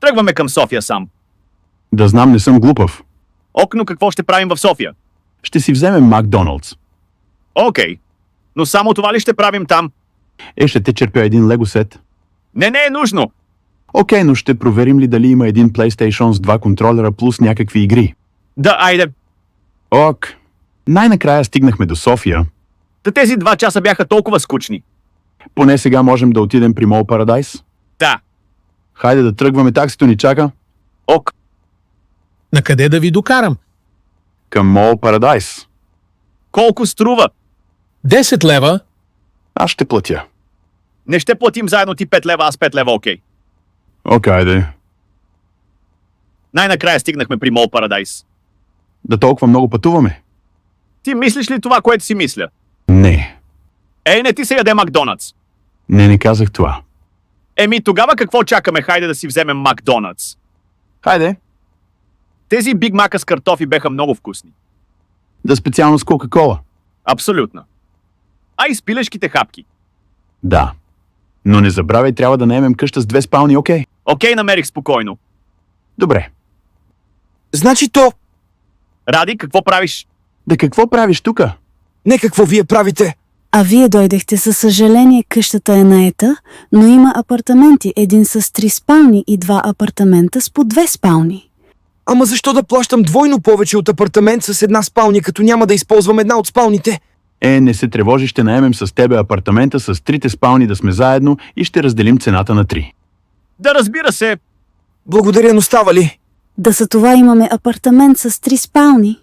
Тръгваме към София сам. Да знам, не съм глупав. Окно, какво ще правим в София? Ще си вземем Макдоналдс. Окей. Но само това ли ще правим там? Ще те черпя един лего сет. Не е нужно. Окей, но ще проверим ли дали има един PlayStation с 2 контролера плюс някакви игри. Да, айде. Ок. Най-накрая стигнахме до София. Тези 2 часа бяха толкова скучни. Поне сега можем да отидем при Мол Парадайс. Да. Хайде да тръгваме, таксито ни чака. Ок. На къде да ви докарам? Към Мол Парадайс. Колко струва? 10 лева. Аз ще платя. Не ще платим заедно ти 5 лева, аз 5 лева, окей. Окей, айде. Най-накрая стигнахме при Мол Парадайс. Да толкова много пътуваме? Ти мислиш ли това, което си мисля? Не. Не ти се яде Макдоналдс. Не казах това. Тогава какво чакаме? Хайде да си вземем Макдоналдс. Хайде. Тези Биг Мака с картофи беха много вкусни. Да специално с Кока-Кола. Абсолютно. А и с пилешките хапки. Да. Но не забравяй, трябва да наемем къща с 2 спални, окей? Окей, намерих спокойно. Добре. Значи то... Ради, какво правиш? Да какво правиш тука? Не какво вие правите. А вие дойдехте, със съжаление, къщата е наета, но има апартаменти, един с 3 спални и 2 апартамента с по 2 спални. Ама защо да плащам двойно повече от апартамент с 1 спалня, като няма да използвам една от спалните? Не се тревожи, ще наемем с тебе апартамента с 3 спални да сме заедно и ще разделим цената на 3. Да, разбира се. Благодаря, но става ли? Да, за това имаме апартамент с 3 спални.